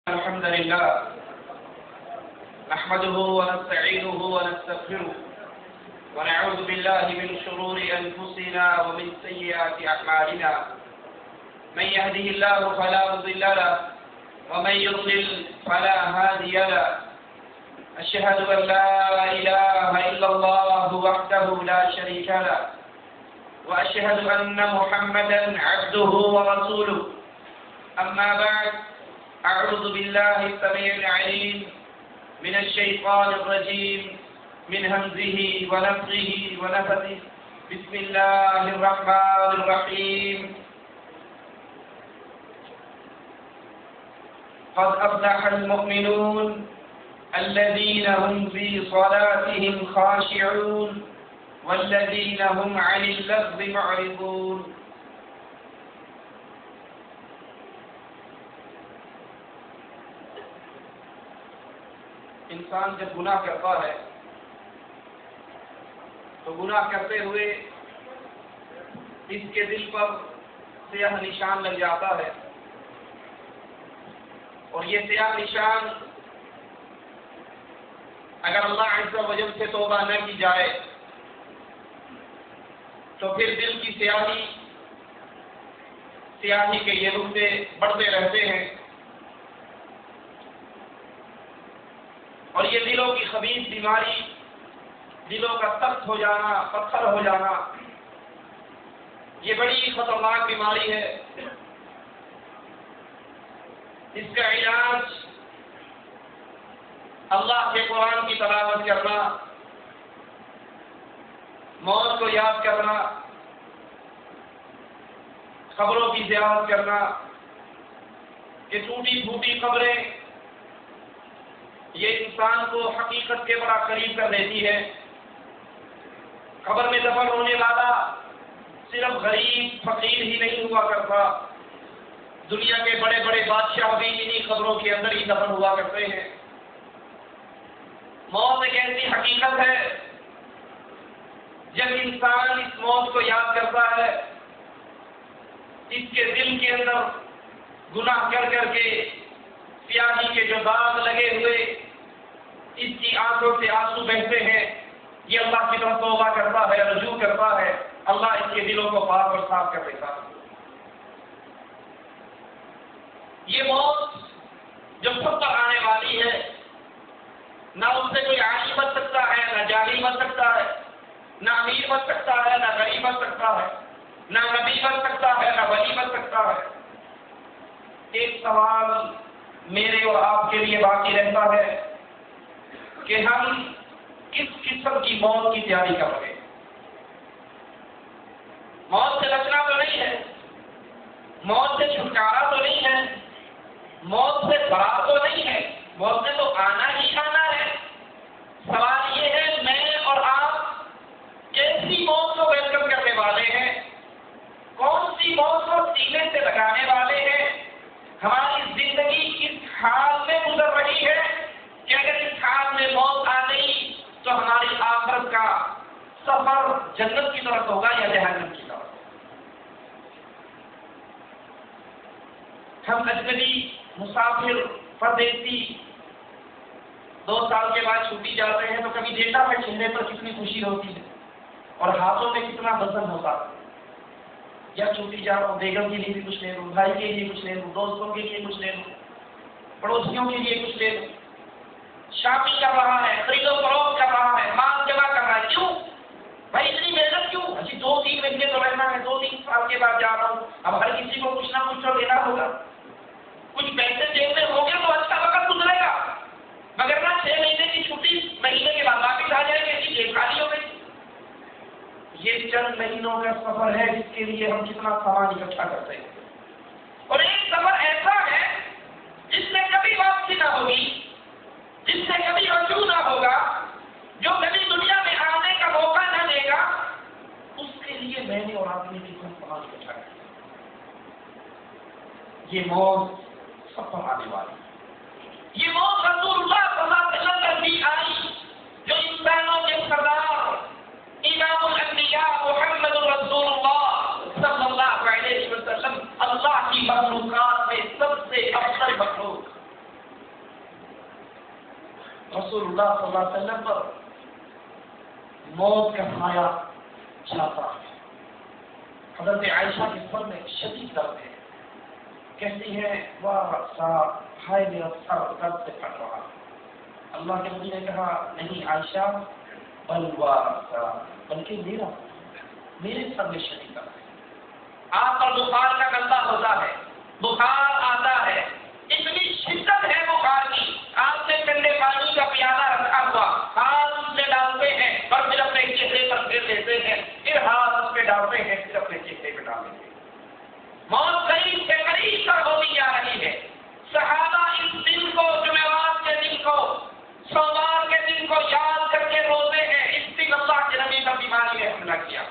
الحمد لله نحمده ونستعينه ونستغفره ونعوذ بالله من شرور أنفسنا ومن سيئات أعمالنا من يهده الله فلا مضل له ومن يضلل فلا هادي له أشهد أن لا إله إلا الله وحده لا شريك له وأشهد أن محمدا عبده ورسوله أما بعد أعوذ بالله السميع العليم من الشيطان الرجيم من همزه ونفخه ونفثه بسم الله الرحمن الرحيم قد أفلح المؤمنون الذين هم في صلاتهم خاشعون والذين هم عن اللغو معرضون. انسان جب گناہ کرتا ہے تو گناہ کرتے ہوئے اس کے دل پر سیاہ نشان لگ جاتا ہے اور یہ سیاہ نشان اگر اللہ عز و جل سے توبہ نہ کی جائے تو پھر دل کی سیاہی کے یہ نقطے بڑھتے رہتے ہیں اور یہ دلوں کی خبیث بیماری، دلوں کا سخت ہو جانا، پتھر ہو جانا، یہ بڑی خطرناک بیماری ہے. اس کا علاج اللہ کے قرآن کی تلاوت کرنا، موت کو یاد کرنا، قبروں کی زیارت کرنا. یہ ٹوٹی پھوٹی قبریں یہ انسان کو حقیقت کے بڑا قریب کر دیتی ہے. قبر میں دفن ہونے والا صرف غریب فقیر ہی نہیں ہوا کرتا، دنیا کے بڑے بڑے بادشاہ بھی انہی قبروں کے اندر ہی دفن ہوا کرتے ہیں. موت ایک ایسی حقیقت ہے، جب انسان اس موت کو یاد کرتا ہے، اس کے دل کے اندر گناہ کر کر کے سیاہی کے جو داغ لگے ہوئے، اس کی آنکھوں سے آنسو بہتے ہیں، یہ اللہ کی طرف توبہ کرتا ہے، رجوع کرتا ہے، اللہ اس کے دلوں کو پاک اور صاف کر دیتا ہے. یہ موت جو خود پر آنے والی ہے، نہ اس سے کوئی عالم بچ سکتا ہے، نہ جاہل بچ سکتا ہے، نہ امیر بچ سکتا ہے، نہ غریب بچ سکتا ہے، نہ نبی بچ سکتا ہے، نہ ولی بچ سکتا ہے. ایک سوال میرے اور آپ کے لیے باقی رہتا ہے کہ ہم کس قسم کی موت کی تیاری کر رہے ہیں. موت سے بچنا تو نہیں ہے، موت سے چھٹکارا تو نہیں ہے، موت سے فرار تو نہیں ہے، موت سے تو آنا ہی آنا ہے. سوال یہ ہے میں اور آپ کیسی موت کو ویلکم کرنے والے ہیں، کون سی موت کو سینے سے لگانے والے ہیں. ہماری زندگی اس حال میں گزر رہی ہے کہ اگر اس حال میں موت آ گئی تو ہماری آخرت کا سفر جنت کی طرف ہوگا یا جہنم کی طرف. ہم اجنبی مسافر پردیسی 2 سال کے بعد چھوٹی جاتے ہیں تو کبھی دیکھا ہے چہرے پر کتنی خوشی ہوتی ہے اور ہاتھوں میں کتنا وزن ہوتا ہے. یا چھوٹی جا رہا ہوں، بیگم کے لیے بھی کچھ لے لوں، بھائی کے لیے کچھ لے لوں، دوستوں کے لیے کچھ لے لوں، پڑوسیوں کے لیے کچھ لے لوں. شاپنگ کر رہا ہے، خرید و فروخت کر رہا ہے، مال جمع کر رہا ہے. کیوں بھائی اتنی محنت کیوں؟ اچھی 2-3 مہینے تو رہنا ہے، 2-3 سال کے بعد جا رہا ہوں. اب ہر کسی کو کچھ نہ کچھ تو دینا ہوگا، کچھ پیسے جیب میں ہوں گے تو اچھا وقت گزرے گا. مگر نہ 6 مہینے کی چھٹی مہینے کے بعد واپس آ جائیں گے، جیب خالی ہو گئی. یہ چند مہینوں کا سفر ہے جس کے لیے ہم کتنا سامان اکٹھا کرتے ہیں. اور ایک سفر ایسا ہے جس میں کبھی واپسی نہ ہوگی، جس سے کبھی رجوع نہ ہوگا، جو کبھی دنیا میں آنے کا موقع نہ دے گا. اس کے لیے میں نے اور آپ نے کتنا سامان اکٹھا کیا. یہ موت سب پر آنے والی ہے. یہ موت رسول اللہ صلی اللہ علیہ وسلم پر بھی آئی جو انسانوں کے سردار امام الانبیاء محمد رسول اللہ صلی اللہ علیہ وسلم اللہ کی مخلوقات میں سب سے افضل مخلوق، رسول اللہ صلی اللہ علیہ وسلم پر موت کا سایہ چھاتا ہے۔ حضرت عائشہ کے سر میں شدید درد ہے، کہتی ہے ہائے میرا سر درد سے پھٹ رہا ہے۔ اللہ کے نبی نے کہا نہیں عائشہ، بلکہ میرے سر میں شدید درد ہے۔ آپ پر بخار کا گندہ ہوتا ہے، بخار آتا ہے، اتنی شدت ہے بخار کی، آپ نے ٹھنڈے پانی کا پیالہ رکھا ہوا، ہاتھ اس میں ڈالتے ہیں اور پھر اپنے چہرے پر پھیر لیتے ہیں، پھر ہاتھ اس میں ڈالتے ہیں، پھر اپنے چہرے پہ ڈالتے ہیں۔ موت قریب سے قریب تر ہوتی جا رہی ہے۔ صحابہ اس دن کو، جمعرات کے دن کو، سوموار کے دن کو یاد کر کے روتے ہیں، اس دن اللہ کے نبی پر بیماری نے حملہ کیا۔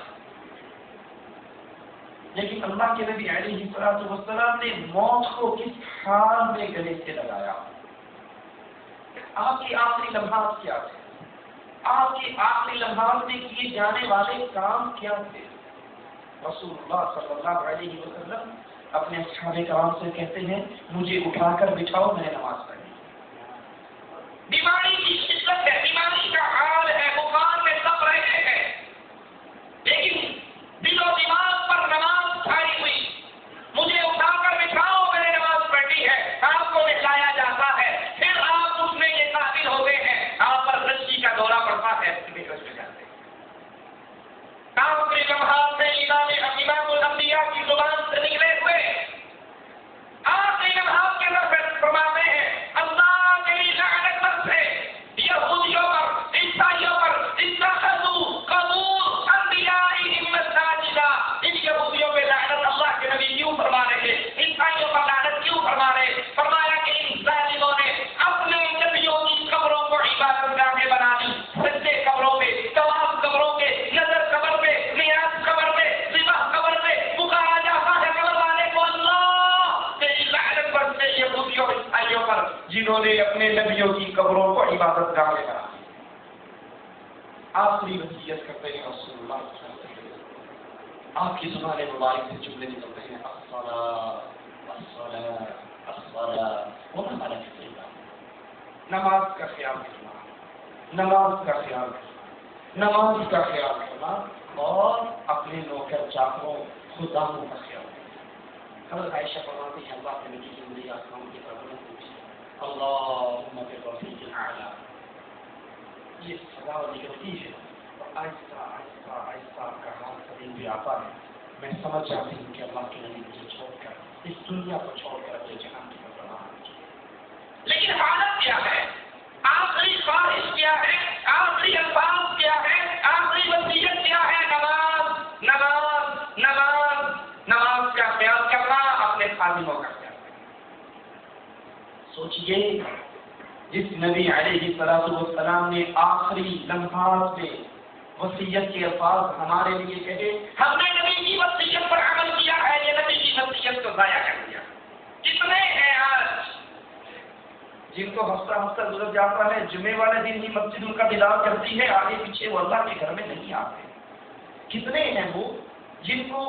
لیکن اللہ کے نبی علیہ السلام نے موت کو کس حال میں گلے سے لگایا؟ آپ کی آخری لمحات کیا تھے؟ آپ کے آخری لمحات میں کیے جانے والے کام کیا تھے؟ رسول اللہ صلی اللہ علیہ وسلم اپنے اصحاب کرام سے کہتے ہیں مجھے اٹھا کر بٹھاؤ، میں نے نماز پڑھنی۔ بیماری کی شدت ہے، بیماری کا حال ہے، بخار میں سب رہے ہیں، لیکن دل و دماغ پر نماز چھائی ہوئی، مجھے اٹھا کر بٹھاؤ، میں نے نماز پڑھنی ہے۔ آپ کو بٹھایا جاتا ہے، پھر آپ اس میں یہ قابل ہو گئے ہیں، آپ پر رشی کا دورہ پڑتا ہے، پھر رش میں جاتے ہیں۔ آخری لمحات میں امام الانبیاء کی زبان سے نکلے ہوئے آخری لمحات کے اندر فرماتے ہیں اللہ میری لعنت پر سے یہودیوں پر، عیسائیوں پر، اتخذوا قبور انبیائہم مساجدا، ان یہودیوں پہ لعنت اللہ کے نبی کیوں فرما رہے، عیسائیوں پر لعنت کیوں فرما رہے؟ فرمایا کہ ان ظالموں نے اپنے نبیوں کی قبروں کو عبادت گاہ میں بنا دی، سجدے قبروں پہ، طواف قبروں پہ، نظر قبر پہ، نیاز قبر پہ، ذبح قبر پہ، پکارا جاتا ہے قبر والے کو اللہ تیری لعنت پر سے یہودیوں عیسائیوں پر جنہوں نے اپنے نبیوں کی قبروں کو عبادت گاہ میں بنا دی۔ آخری وصیت کرتے ہیں رسول اللہ صلی اللہ علیہ وسلم، آپ کی زبان مبارک سے جملے نکلتے ہیں نماز کا خیال رکھنا، نماز کا خیال رکھنا، نماز کا خیال رکھنا اور اپنے نوکر چاکروں خداموں کا خیال رکھنا۔ حضرت عائشہ فرماتی ہیں اللہ کے نبی کی زندگی آسمان کی طرف پوچھی اللہم بالرفیق الاعلی، یہ صدا نکلتی ہے اور آہستہ آہستہ آہستہ کا ہاتھ قدیم بھی آتا ہے، میں سمجھ جاتی ہوں کہ اللہ کے نبی مجھے چھوڑ کر اس دنیا کو چھوڑ کر اپنے جہان کی طرف روانہ ہو چکے۔ لیکن حالت کیا ہے؟ آخری خواہش کیا ہے؟ آخری الفاظ کیا ہے؟ آخری وصیت کیا ہے؟ نماز، نماز، نماز، نماز کا خیال کرنا، اپنے خادموں کا خیال کرنا۔ سوچئے جس نبی علیہ السلام نے آخری لمحات میں وصیت کے الفاظ ہمارے لیے کہے، ہم نے نبی کی وصیت پر عمل کیا ہے، یہ نبی کی وصیت کو ضائع کر دیا۔ کتنے ہیں آج جن کو ہفتہ ہفتہ گزر جاتا ہے، جمعے والے دن ہی مسجد ان کا دیدار کرتی ہے، آگے پیچھے وہ اللہ کے گھر میں نہیں آتے۔ کتنے ہیں وہ جن کو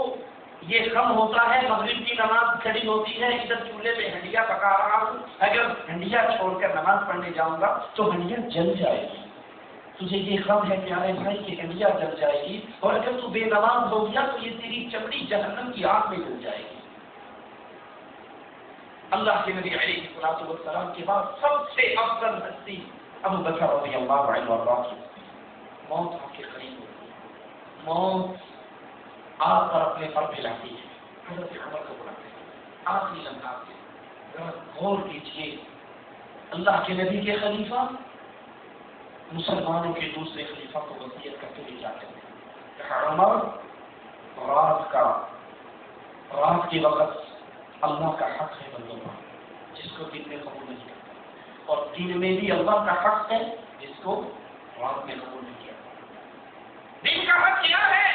یہ غم ہوتا ہے مغرب کی نماز کھڑی ہوتی ہے، ادھر چولہے پہ ہنڈیا پکا رہا ہوں، اگر ہنڈیا چھوڑ کر نماز پڑھنے جاؤں گا تو ہنڈیا جل جائے گی، تجھے یہ غم ہے پیارے بھائی کہ ہنڈیا جل جائے گی، اور اگر تو بے نماز ہو گیا تو یہ تیری چمڑی جہنم کی آگ میں جل جائے گی۔ اللہ کے نبی علیہ السلام کے بعد سب سے افضل ہستی ابو بکر رضی اللہ عنہ وارضاہ کی۔ موت آپ کے قریب ہوتی ہے، موت آپ پر اپنے پر پھیلاتی ہے۔ حضرت عمر کو بلاتے ہیں آخری لمحات میں، ذرا غور کیجیے، اللہ کے نبی کے خلیفہ مسلمانوں کے دوسرے خلیفہ کو وصیت کرتے ہوئے جاتے ہیں کہ عمر رات کے وقت اللہ کا حق ہے بندوں پر جس کو دن میں قبول نہیں کرتا، اور دن میں بھی اللہ کا حق ہے جس کو رات میں قبول نہیں کیا۔ دن کا حق کیا ہے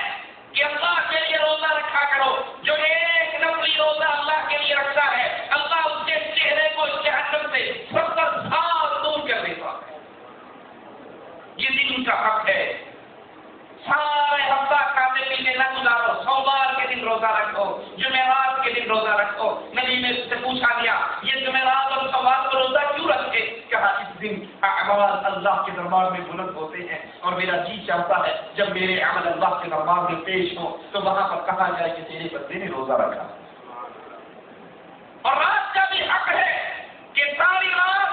کہ اللہ کے لیے روزہ رکھا کرو، جو ایک نفلی روزہ اللہ کے لیے رکھتا ہے اللہ اس کے چہرے کو جہنم سے 70 سال دور کر دیتا ہے۔ یہ دن کا حق ہے۔ سارے ہفتہ کھاتے پیتے نہ گزارو، سوموار کے دن روزہ رکھو، جمعرات کے دن روزہ رکھو۔ نبی سے پوچھا گیا یہ جمعرات اور سوموار کو روزہ کیوں رکھے؟ کہا اس دن اعمال اللہ کے دربار میں بلند ہوتے ہیں، اور میرا جی چاہتا ہے جب میرے عمل اللہ کے دربار میں پیش ہوں تو وہاں پر کہا جائے کہ تیرے بندے نے روزہ رکھا۔ اور رات کا بھی حق ہے کہ ساری رات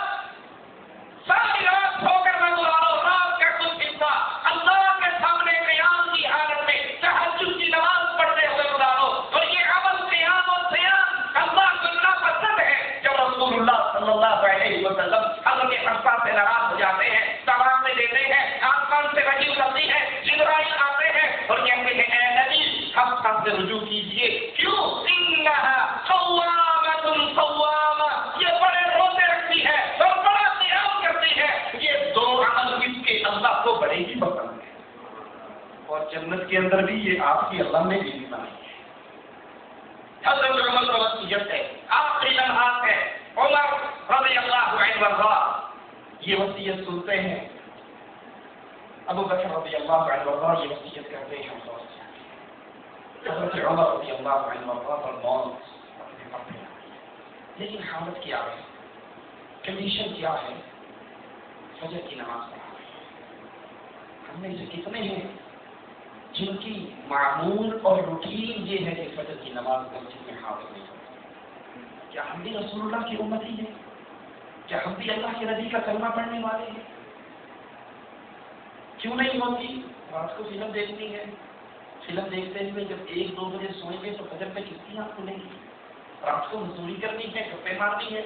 سو کر نہ گزارو، رات کا کچھ حصہ اللہ کے سامنے قیام کی حالت میں تہجد کی نماز پڑھتے ہوئے گزارو۔ اور یہ عمل قیام اور صیام اللہ کو اتنا پسند ہے جب رسول اللہ صلی اللہ علیہ وسلم حضرت حفصہ سے ناراض ہو جاتے ہیں، طلاق میں دیتے ہیں، آسمان سے وحی اترتی ہے، جبرائیل آتے ہیں اور کہتے ہیں اے نبی حفصہ سے رجوع کیجیے، کیوں؟ انہا قوامۃ قوامہ، یہ بڑے روزے رکھتی ہے اور بڑا قیام کرتی ہے۔ یہ دو عمل اس کے اللہ کو بڑے ہی پسند ہے، اور جنت کے اندر بھی یہ آپ کی اللہ نے بھی بنائی ہے۔ حضرت عمر کا وصیت ہے، آخری لمحات ہے، عمر رضی اللہ عنہ وارضا یہ وصیت سنتے ہیں، ابو بکر رضی اللہ عنہ وارضا یہ وصیت کرتے ہیں، حضرت عمر رضی اللہ عنہ وارضا پر موت اپنے لیکن حالت کیا ہے، کنڈیشن کیا ہے؟ فجر کی نماز پڑھا ہے۔ ہم میں سے کتنے ہیں جن کی معمول اور روٹین یہ ہے کہ فجر کی نماز مسجد میں حاضر نہیں ہوتی؟ کیا ہم بھی رسول اللہ کی امتی ہیں؟ کیا ہم بھی اللہ کے نبی کا کلمہ پڑھنے والے ہیں؟ کیوں نہیں ہوتی؟ رات کو فلم دیکھنی ہے، فلم دیکھتے ہوئے جب 1-2 بجے سوئیں گے تو فجر میں کتنی آنکھ کھلیں گی؟ رات کو مزدوری کرنی ہے، گپے مارنی ہے،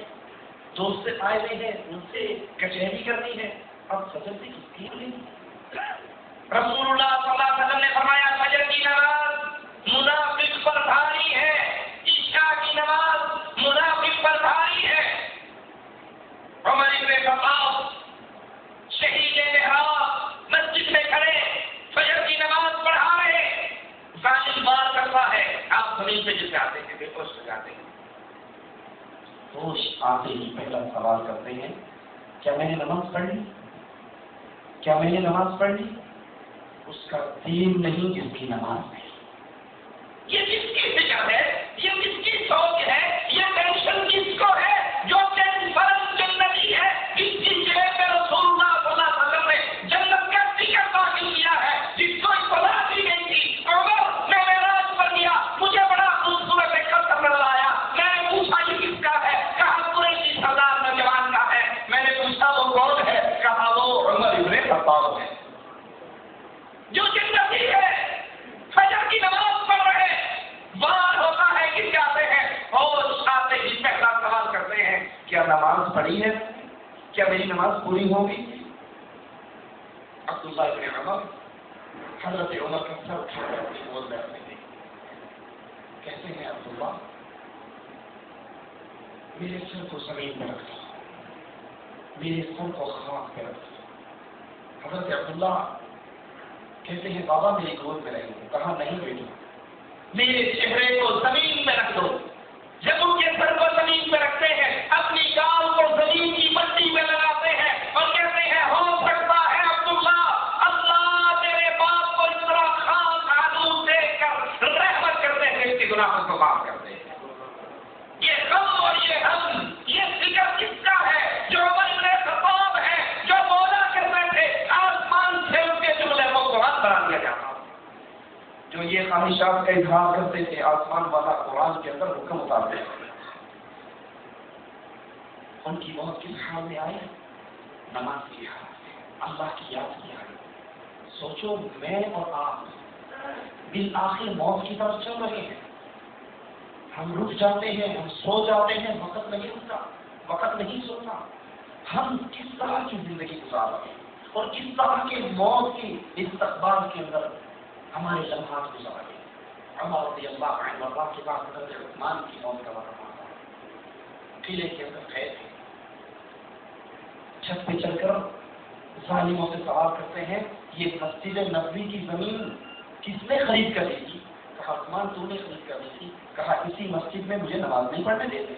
دوست سے آئے ہوئے ہیں ان سے کچہری کرنی ہے، اب فجر سے کتنی کھلیں گی؟ رسول اللہ صلی اللہ علیہ وسلم نے فرمایا فجر کی نماز منافق پر بھاری ہے، عشاء کی نماز منافق پر بھاری ہے۔ عمر بن خطاب شہید محراب مسجد میں کھڑے فجر کی نماز پڑھا رہے، ظالم مار کرتا ہے، آپ زمین پہ گر جاتے ہیں، بے ہوش ہو جاتے ہیں۔ ہوش آتے ہی پہلا سوال کرتے ہیں کیا میں نے نماز پڑھ لی؟ کیا میں نے نماز پڑھ لی؟ اس کا دین نہیں جس کی نماز نہیں۔ یہ کس کی فکر ہے؟ یہ کس کی سوچ ہے؟ یہ ٹینشن کس کو ہے؟ جو فرض جنتی ہے، جس کی جگہ پہ رسول اللہ صلی اللہ علیہ وسلم نے جنت کا ذکر داخل کیا ہے، جس کو اطلاع دی گئی تھی عمر میں معراج پر گیا، مجھے بڑا خوبصورت ایک قصر نظر آیا، میں نے پوچھا یہ کس کا ہے؟ کہا پورے 30,000 نوجوان کا ہے۔ میں نے پوچھا وہ کون ہے؟ کہا وہ عمر بن خطاب ہے، جو جنتی ہے، فجر کی نماز پڑھ رہے، وار ہوتا ہے کہ جاتے ہیں ہوش آتے ہی پہلا سوال کرتے ہیں کیا نماز پڑھی ہے؟ کیا میری نماز پوری ہوگی؟ عبداللہ ابن عمر حضرت عمر کا سر اٹھا کر اپنی گود میں رکھتے ہیں، کہتے ہیں عبداللہ میرے سر کو زمین پہ رکھ دو، میرے سر کو خاک پہ رکھ دو۔ حضرت عبداللہ کہتے ہیں بابا میری گود میں رہیں گے۔ کہا نہیں بیٹا، میرے چہرے کو زمین میں رکھ دو۔ جب ان کے سر کو زمین میں رکھتے ہیں اپنی گال کو زمین کی مٹی میں لگاتے ہیں اور کہتے ہیں ہو سکتا ہے عبداللہ اللہ تیرے باپ کو اس طرح خاص آلود دے کر رحمت کرتے ہیں، اس کے گناہوں کو معاف کرتے ہیں۔ یہ غم اور یہ ہم، یہ فکر کس کا ہے؟ جو عمر بن خطاب ہے، جو بولا کرتے تھے آسمان سے ان کے جملے کو قرآن بنا دیا جاتا، جو یہ خواہشات کا اظہار کرتے تھے آسمان والا قرآن کے اندر حکم اتارتے ہیں۔ ان کی موت کس حال میں آئی؟ نماز کی حالت میں، اللہ کی یاد کی حالت۔ سوچو میں اور آپ بالآخر موت کی طرف چل رہے ہیں، ہم رک جاتے ہیں، ہم سو جاتے ہیں، وقت نہیں رکتا، وقت نہیں سوتا۔ ہم کس طرح کی زندگی گزار رہے ہیں اور کس طرح کے موت کے استقبال کے اندر ہمارے لمحات گزار رہے ہیں۔ عمر رضی اللہ عنہ وارضا کے بعد حضرت عثمان کی موت کا وقت آتا ہے، قلعے کے اندر قید ہے، چھت پہ چل کر ظالموں سے سوال کرتے ہیں یہ مسجد نبوی کی زمین کس نے خرید کر دی تھی؟ کہا عثمان تو نے خرید کر دی تھی۔ کہا اسی مسجد میں مجھے نماز نہیں پڑھنے دیتے۔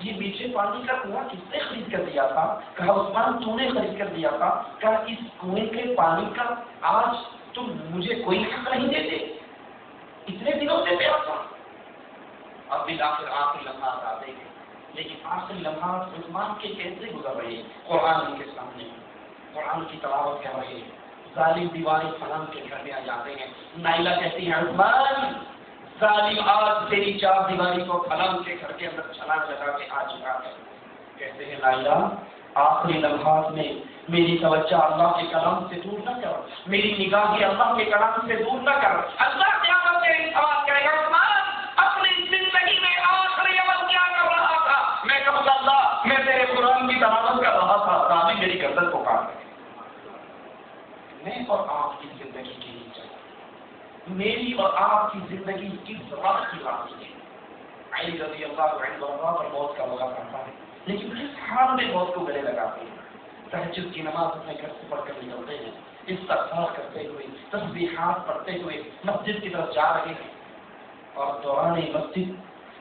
یہ میٹھے پانی کا کنواں کس نے خرید کر دیا تھا؟ کہا عثمان تو نے خرید کر دیا تھا۔ کہا اس کنویں کے پانی کا آج تم مجھے کوئی حق نہیں دیتے، اتنے دنوں سے پیار تھا۔ اب بالآخر آخری لمحات آتے ہیں، لیکن آخری لمحات عثمان کے کیسے گزر رہے ہیں؟ قرآن ان کے سامنے قرآن کی تلاوت کر رہے ہیں، ظالم دیوانی فلان کے گھر میں آ جاتے ہیں، نائلہ کہتی ہے عثمان ظالم آج تیری چار دیواری کو فلان کے گھر کے اندر چھلانگ لگا کے آ چکا ہے۔ کہتے ہیں نائلہ آخری لمحات میں میری توجہ اللہ کے کلام سے دور نہ کر، میری نگاہیں اللہ کے کلام سے دور نہ کر۔ اللہ قیامت کے دن سوال کرے گا عثمان اپنی زندگی میں آخری عمل کیا کر رہا تھا؟ میں کہوں گا اللہ میں تیرے قرآن کی تلاوت کر رہا تھا، تاکہ میری گردن کو کاٹ دے۔ میں اور آپ کی زندگی کی ہی چاہیے، میری اور آپ کی زندگی کس وقت کی بات ہے؟ علی رضی اللہ عنہ پر موت کا موقع آتا ہے، لیکن کس حال میں موت کو گلے لگاتے ہیں؟ تہجد کی نماز اپنے گھر سے پڑھ کر نکلتے ہیں، استغفار کرتے ہوئے، تسبیحات پڑھتے ہوئے مسجد کی طرف جا رہے ہیں، اور دوران مسجد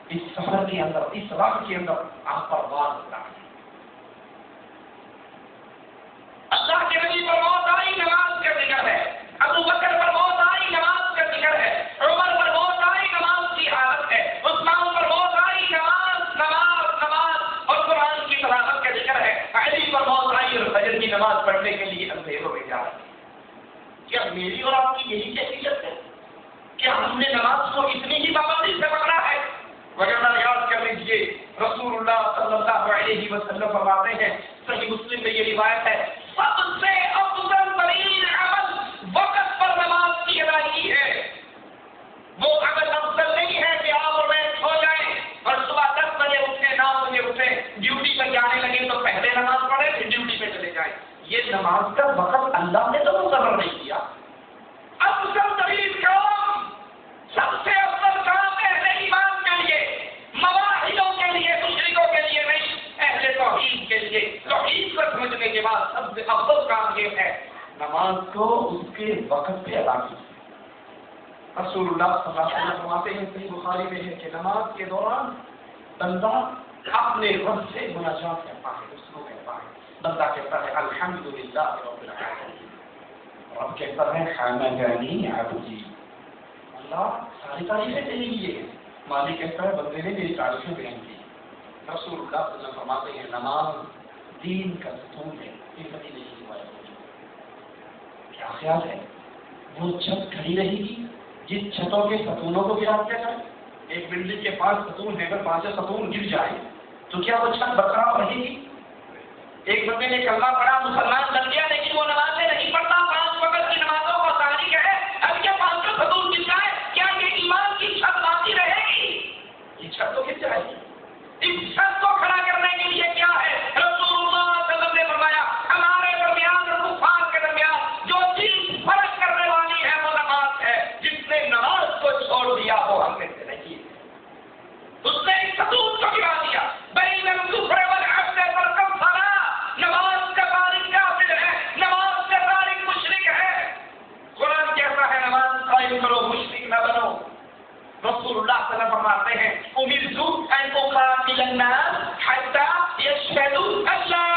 اس سفر کے اندر، اس وقت کے اندر آپ پر وار ہوتا ہے۔ اللہ کے نبی پر موت آئی، نماز کا ذکر ہے، ابو بکر پر موت آئی، نماز کا ذکر ہے، عمر پر موت آئی، نماز کی حالت ہے، عثمان پر موت آئی، نماز نماز نماز اور قرآن کی تلاوت کا ذکر ہے، علی پر موت آئی اور فجر کی نماز پڑھنے کے لیے اندھیروں میں جا رہے ہیں۔ کیا میری اور آپ کی یہی کیفیت ہے؟ کیا ہم نے نماز کو اتنی ہی پابندی سے پکڑا ہے؟ وغیرہ یاد کر لیجیے، رسول اللہ صلی اللہ علیہ وسلم فرماتے ہیں، صحیح مسلم میں یہ روایت ہے، سب سے افضل ترین عمل وقت پر نماز کی ادائیگی ہے۔ وہ عمل افضل نہیں ہے کہ آپ اور میں سو جائیں اور صبح 10 بجے اٹھیں، 9 بجے اٹھیں، ڈیوٹی پر جانے لگے تو پہلے نماز پڑھیں پھر ڈیوٹی پہ چلے جائیں۔ یہ نماز کا وقت اللہ نے تو مقرر نہیں کیا۔ افضل ترین کام، سب سے افضل کام اہل ایمان کے لیے، مواحدوں کے لیے، مشرکوں کے لیے نہیں، اہل توحید کے لیے۔ توحید کو سمجھنے کے بعد سب سے افضل کام یہ ہے نماز کو اس کے وقت پہ ادا کیجیے۔ رسول اللہ صلی اللہ علیہ وسلم فرماتے ہیں، صحیح بخاری میں ہے کہ نماز کے دوران بندہ اپنے رب سے مناجات کرتا ہے، اس کو کہتا ہے، بندہ کہتا ہے الحمدللہ رب العالمین، رب کہتا ہے حمدنی عبدی، اللہ ساری تعریفیں تیرے لیے ہیں، مالک کہتا ہے بندے نے میری تعریفیں بیان کی۔ رسول اللہ صلی اللہ علیہ وسلم فرماتے ہیں نماز دین کا ستون ہے۔ یہ مدینے کی روایت ہے۔ کیا خیال ہے وہ چھت کھڑی رہے گی جن چھتوں کے ستونوں کو گرا دیا جائے؟ ایک بلڈنگ کے 5 ستون ہے، اگر 5 ستون گر جائے تو کیا وہ چھت برقرار رہے گی؟ ایک بندے نے کلمہ پڑھا، مسلمان بن گیا، لیکن وہ نمازیں نہیں پڑھتا، 5 وقت کی نمازوں کو تاریخ ہے، اب یہ 5 ستون گر جائے کیا یہ ایمان کی چھت باقی رہے گی؟ یہ چھت تو گر جائے گی۔ اس چھت کو کھڑا کرنے کے لیے کیا ہے؟ رسول اللہ صلی اللہ علیہ وسلم نے فرمایا ہمارے درمیان اور کفار کے درمیان جو چیز فرق کرنے والی ہے وہ نماز ہے۔ جس نے نماز کو چھوڑ دیا وہ ہم میں سے نہیں ہے، اس نے اس ستون کو گرا دیا۔ بین الکفر والعبد فرقم فلا، نماز کا تارک کافر ہے، نماز کا تارک مشرک ہے۔ قرآن کہتا ہے نماز قائم کرو، مشرک نہ بنو۔ رسول اللہ صلی اللہ علیہ وسلم فرماتے ہیں امرت ان اقاتل الناس حتى يشهدوا ان لا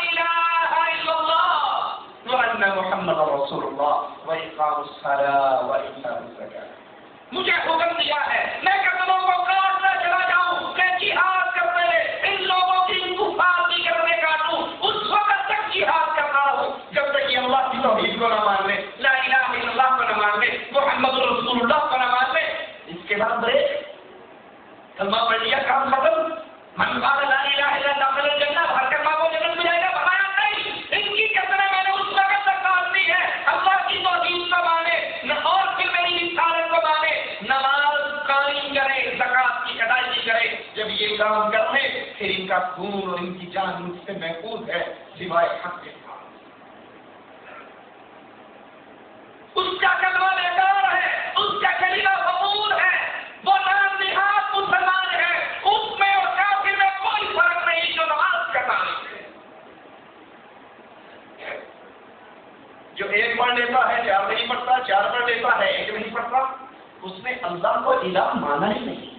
اله الا الله وان محمد رسول الله واقام الصلاه وایتاء الزکات۔ مجھے حکم دیا ہے میں قدموں کو کاٹتا چلا جاؤں، میں جہاد کرتے ان لوگوں کی کفار کی کرنے کاٹوں، اس وقت تک جہاد کرتا رہوں جب تک کہ اللہ کی توحید کو نہ مان لے، لا الہ الا اللہ کو نہ مان لے، محمد رسول اللہ کو نہ مان لے۔ اس کے بعد بریک، کلمہ پڑھ لیا کام ختم، من قال لا الہ الا اللہ دخل الجنہ، ہر کلمہ کو جنت میں جائے گا، بتایا نہیں۔ ان کی کتنے میں نے اس وقت تک کاٹ دی ہے اللہ کی توحید کو مانے اور پھر میری رسالت کو مانے، نماز قائم کرے، زکات کی ادائیگی کرے۔ جب یہ کام کر لے پھر ان کا خون اور ان کی جان مجھ سے محفوظ ہے سوائے حق کے ساتھ۔ اس کا کلمہ بیکار ہے، اس کا کلمہ قبول ہے، وہ نام نہاد مسلمان ہے، اس میں اور کافر میں کوئی فرق نہیں جو نماز کا تعلق ہے۔ جو ایک پڑھ لیتا ہے 4 نہیں پڑھتا، 4 پڑھ لیتا ہے 1 نہیں پڑھتا، اس نے اللہ کو الہ مانا ہی نہیں،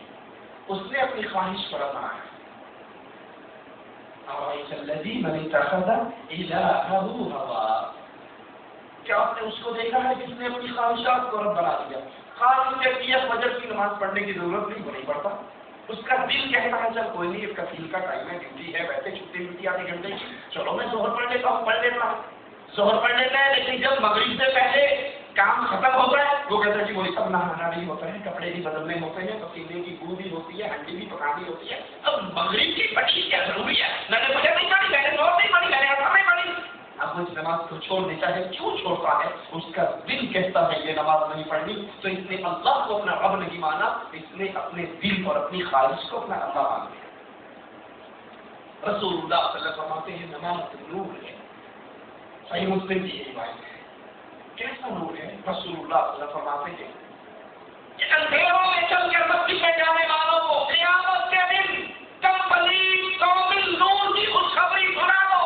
اس نے اپنی خواہش پر مانا ہے۔ أَرَأَيْتَ الَّذِي مَنِ اتَّخَذَ إِلَٰهَهُ هَوَاهُ، کیا آپ نے اس کو دیکھا ہے جس نے اپنی خواہشات کو رب بنا دیا؟ خاص اس کے فجر کی نماز پڑھنے کی ضرورت نہیں، وہ نہیں پڑھتا، اس کا دل کہتا ہے چل کوئی نہیں، اس کا فیل کا ٹائم ہے، ڈیوٹی ہے، ویسے چھٹی ملتی آدھے گھنٹے کی، چلو میں ظہر پڑھ لیتا ہوں، پڑھ لیتا ہوں۔ ظہر پڑھ لیتا ہے، لیکن جب مغرب سے پہلے کام ختم ہوتا ہے وہ کہتا ہے کہ وہی سب نہانا بھی ہوتا ہے، کپڑے بھی بدلنے ہوتے ہیں، پسینے کی بو بھی ہوتی ہے، ہنڈی بھی پکانی ہوتی ہے، اب مغرب کی پڑھی کیا ضروری ہے؟ میں نے مجھے نہیں پڑھی، میں نے ظہر نہیں پڑھی، میں نے اثر نہیں پڑھی. اب وہ اس نماز کو چھوڑ دیتا ہے. کیوں چھوڑتا ہے؟ اس کا دل کہتا ہے یہ نماز نہیں پڑھنی، تو اس نے اللہ کو اپنا رب نہیں مانا، اس نے اپنے دل اور اپنی خواہش کو اپنا اللہ مان لیا. رسول اللہ صلی اللہ علیہ وسلم فرماتے ہیں نماز نور ہے. صحیح مسلم کی یہ روایت ہے. کیسا نور ہے؟ رسول اللہ صلی اللہ علیہ وسلم فرماتے ہیں کہ اندھیروں میں چل کر مسجد میں جانے والوں کو قیامت کے دن کمپلیٹ کامل نور کی خوشخبری سنا دو.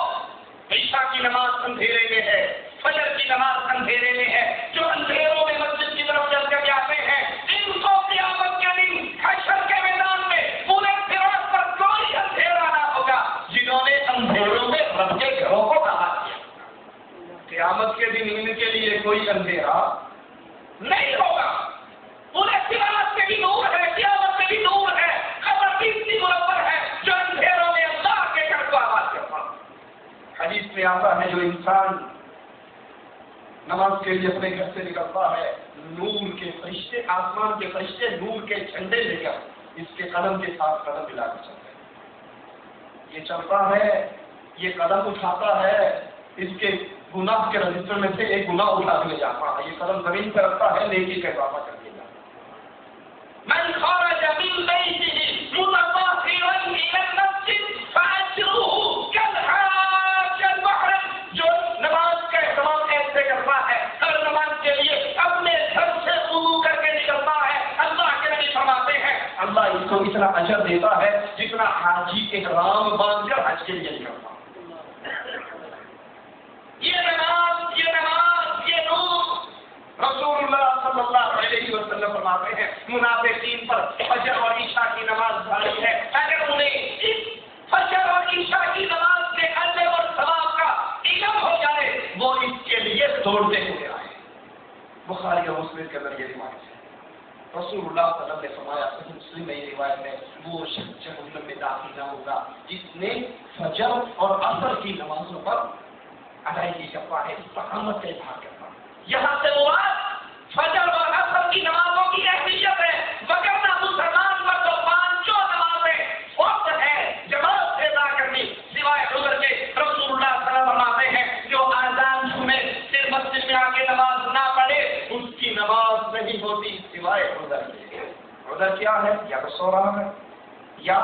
عشاء کی نماز اندھیرے میں ہے، فجر کی نماز اندھیرے میں ہے، جو اندھیروں میں مسجد کی طرف چل کر جاتے ہیں ان کو قیامت کے دن حشر کے میدان میں پورے صراط پر کوئی اندھیرا نہ ہوگا جنہوں نے اندھیروں میں رب کے گھروں کو تباہ کیا. قیامت کے دن ان کے لیے کوئی اندھیرا نہیں ہوگا. پورے صراط میں بھی نور ہے، قیامت میں بھی نور ہے، قبر بھی اتنی منور ہے جو اندھیروں میں اللہ کے گھر کو آباد کرتا. حدیث میں آتا ہے جو انسان نماز کے لیے اپنے گھر سے نکلتا ہے نور کے فرشتے، آسمان کے فرشتے نور کے جھنڈے لے کر اس کے قدم کے ساتھ قدم ملا کر چلتے ہیں. یہ چلتا ہے، یہ قدم اٹھاتا ہے، اس کے گناہ کے رجسٹر میں سے ایک گناہ اٹھا کے لے جاتا ہے، یہ قدم زمین پہ رکھتا ہے، نیکی کا اضافہ کر دیا جاتا ہے. من خرج من بیته متطهرا الى المسجد فاجره كالحاج المحرم. جو نماز کا اہتمام ایسے کرتا ہے اور نماز کے لیے اپنے گھر سے وضو کر کے نکلتا ہے، اللہ کے نبی فرماتے ہیں اللہ اس کو اتنا اجر دیتا ہے جتنا حاجی احرام باندھ کر حج کے لیے نکلتا ہے. یہ نماز، یہ نور. رسول اللہ صلی اللہ علیہ وسلم فرماتے ہیں منافقین پر فجر اور عشاء کی نماز بھاری ہے. اگر انہیں اس فجر اور عشاء کی نماز کے اجر اور ثواب کا علم ہو جائے وہ اس کے لیے دوڑتے ہوئے آئے. بخاری اور مسلم کے اندر یہ روایت ہے. رسول اللہ صلی اللہ علیہ وسلم نے فرمایا صحیح مسلم میں یہ روایت ہے وہ شخص جہنم میں داخل نہ ہوگا جس نے فجر اور عصر کی نمازوں پر ادائیگی کرتا ہے، استقامت کا اظہار کرتا ہے. یہاں سے مراد فجر اور عصر کی نمازوں کی اہمیت ہے، وگرنہ مسلمان پر تو پانچوں نمازیں وقت ہے جماعت سے ادا کرنی سوائے عذر کے. رسول اللہ صلی اللہ علیہ وسلم فرماتے ہیں جو آذان سنے پھر مسجد میں آ کے نماز نہ پڑھے اس کی نماز نہیں ہوتی سوائے عذر کے. عذر کیا ہے؟ یا تو سو رہا ہے یا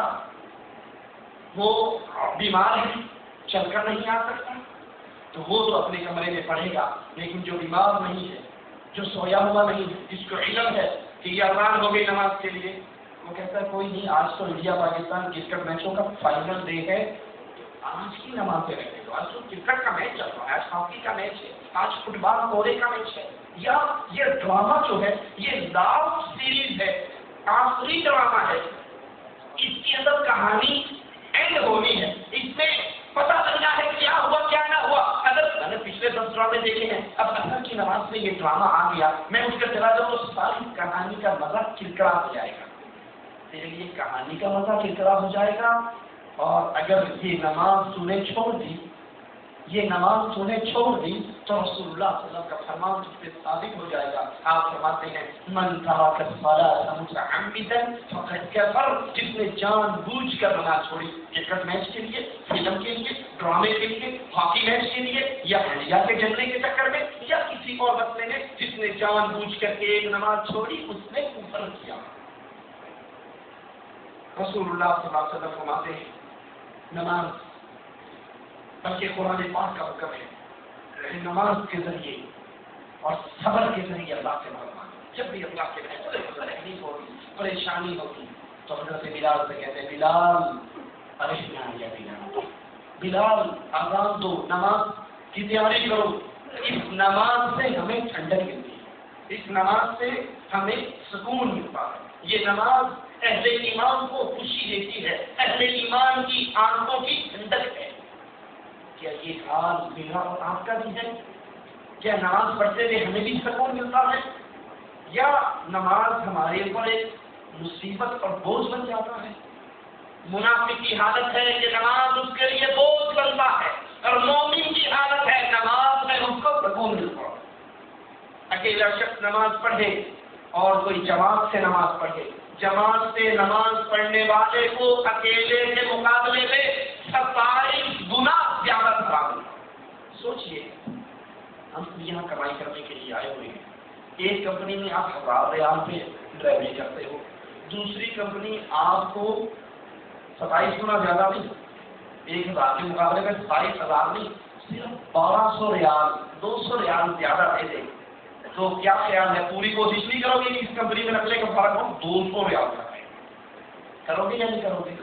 وہ بیمار ہے چل کر نہیں آ سکتا تو وہ تو اپنے کمرے میں پڑھے گا. لیکن جو بیمار نہیں ہے، جو سویا ہوا نہیں ہے، جس کو علم ہے کہ یہ اذان ہو گئی نماز کے لیے، وہ کہتا ہے کوئی نہیں آج تو انڈیا پاکستان کرکٹ میچوں کا فائنل ڈے ہے، آج کی نماز رہنے دو. آج تو کرکٹ کا میچ چل رہا ہے، آج ہاکی کا میچ ہے، آج فٹ بال کورے کا میچ ہے. یا یہ ڈرامہ جو ہے یہ لاسٹ سیریز ہے، آخری ڈرامہ ہے، اس کے اندر کہانی اینڈ ہونی ہے، اس میں پتہ چلنا ہے کیا ہوا کیا نہ ہوا. اگر میں نے پچھلے 10 ڈرامے دیکھے ہیں، اب اثر کی نماز میں یہ ڈرامہ آ گیا، میں اس کا چلا جاؤں تو ساری کہانی کا مزہ کرکرا ہو جائے گا. تیرے لیے کہانی کا مزہ کرکرا ہو جائے گا. اور اگر یہ نماز تُونے چھوڑ دی، یہ نماز تُونے چھوڑ دی تو رسول اللہ صلی اللہ علیہ وسلم کا فرمان تجھ پہ ثابت ہو جائے گا. آپ فرماتے ہیں من ترک الصلاۃ متعمدا فقد کفر. جس نے جان بوجھ کر نماز چھوڑی کرکٹ میچ کے لیے، فلم کے لیے، ڈرامے کے لیے، ہاکی میچ کے لیے، یا انڈیا کے جلنے کے چکر میں، یا کسی اور مسئلے میں، جس نے جان بوجھ کر ایک نماز چھوڑی اس نے کفر کیا. رسول اللہ صلی اللہ علیہ وسلم فرماتے ہیں نماز بلکہ قرآن پاک کا حکم ہے نماز کے ذریعے اور صبر کے ذریعے اللہ سے مانگنا. جب بھی اللہ کے تکلیف ہوگی، پریشانی ہوگی تو حضرت بلال سے کہتے ہیں بلال ارحنا یا بلال، بلال اذان دو، نماز کی تیاری کرو. اس نماز سے ہمیں ٹھنڈک ملتی ہے، اس نماز سے ہمیں سکون ملتا ہے. یہ نماز اہل ایمان کو خوشی دیتی ہے، اہل ایمان کی آنکھوں کی ٹھنڈک ہے. کیا یہ حال میرا اور آپ کا بھی ہے؟ کیا نماز پڑھتے ہوئے ہمیں بھی سکون ملتا ہے، یا نماز ہمارے اوپر ایک مصیبت اور بوجھ بن جاتا ہے؟ منافق کی حالت ہے کہ نماز اس کے لیے بوجھ بنتا ہے، اور مومن کی حالت ہے نماز میں شخص نماز پڑھے اور کوئی جماعت سے نماز پڑھے، جماعت سے نماز پڑھنے والے کو اکیلے کے مقابلے میں 27 گنا زیادہ ثواب ملتا ہے۔ سوچئے ہم یہاں کمائی کرنے کے لیے آئے ہوئے ہیں، ایک کمپنی میں آپ 1000 ریال پہ ڈرائیوری کرتے ہو، دوسری کمپنی آپ کو 27 گنا زیادہ نہیں، 1000 کے مقابلے میں 27,000 نہیں، صرف 1200 ریال 200 ریال زیادہ دے دے تو کیا خیال ہے، پوری کوشش نہیں کرو گے کہ اس کمپنی میں رکھنے کا فرق ہو 200 ریال کا ہے، کرو گے یا نہیں کرو گے؟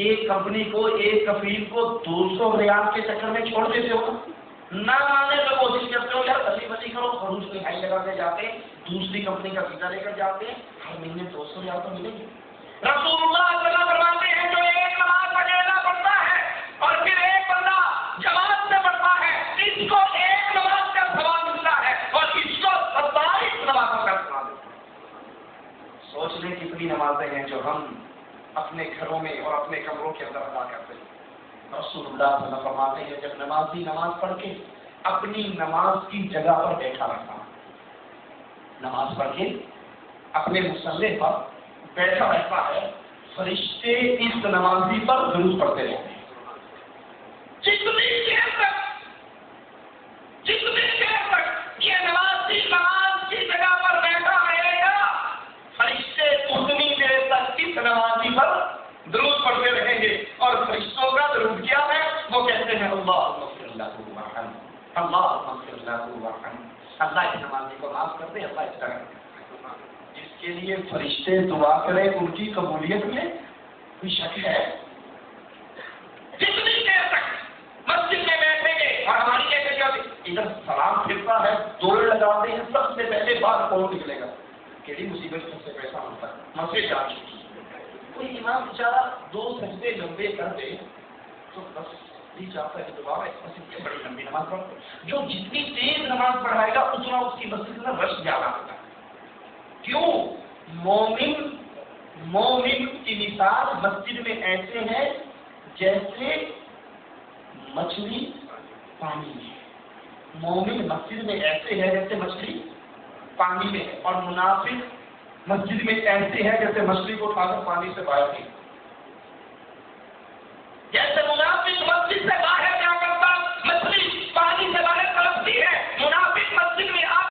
ایک کمپنی کو، ایک کفیل کو 200 ریال کے چکر میں چھوڑ دیتے ہو، نہ مانے تو کوشش کرتے ہو یار اچھی بچی کرو، خروج میں ہائی لگا کے جاتے ہیں، دوسری کمپنی کا ویزا لے کر جاتے ہیں، ہر مہینے 200 ریال تو ملیں گے۔ رسول اللہ صلی اللہ علیہ وسلم فرماتے ہیں جو ایک نماز اکیلا پڑھتا ہے اور پھر ایک بندہ جماعت سے پڑھتا ہے، اس کو ایک نماز کا ثواب ملتا ہے اور اس کو 27 نمازوں کا ثواب ملتا ہے۔ سوچ لیں کتنی نمازیں ہیں جو ہم اپنے گھروں میں اور اپنے کمروں کے اندر ادا کرتے ہیں۔ رسول اللہ صلی اللہ علیہ وسلم فرماتے ہیں جب نمازی نماز پڑھ کے اپنی نماز کی جگہ پر بیٹھا رہتا ہے، نماز پڑھ کے اپنے مصلی پر بیٹھا رہتا ہے، فرشتے اس نمازی پر درود پڑھتے رہتے ہیں۔ جتنی دیر تک یہ نمازی نماز کی جگہ پر بیٹھا رہے گا، فرشتے اتنی دیر تک اس نمازی پر درود پڑھتے رہیں گے، اور فرشتوں کا درود کیا ہے؟ وہ کہتے ہیں اللہم اغفر لہ وارحمہ، اللہم اغفر لہ وارحمہ، اللہ اس نمازی کو معاف کر دے، اللہ اس طرح جس کے لیے فرشتے دعا کریں ان کی قبولیت میں کوئی شک ہے؟ جتنی دیر تک مسجد میں بیٹھیں گے اور ہماری کیسے ادھر سلام پھرتا ہے، دوڑ لگاتے ہیں، سب سے پہلے باہر کون نکلے گا؟ کیڑی مصیبت سب سے پیسہ ہوتا ہے، مسجد جا چکی، کوئی امام بیچارہ 2 سجدے لمبے کر دے تو بس نہیں چاہتا کہ دوبارہ اس مسجد کی بڑی لمبی نماز پڑھو۔ جو جتنی تیز نماز پڑھائے گا اتنا اس کی مسجد میں رش زیادہ ہوتا ہے۔ کیوں؟ مومن کی مثال مسجد میں ایسے ہے جیسے مچھلی پانی میں، مومن مسجد میں ایسے ہے جیسے مچھلی پانی میں ہے، اور منافق مسجد میں ایسے ہے جیسے مچھلی کو اٹھا کر پانی سے باہر کی، جیسے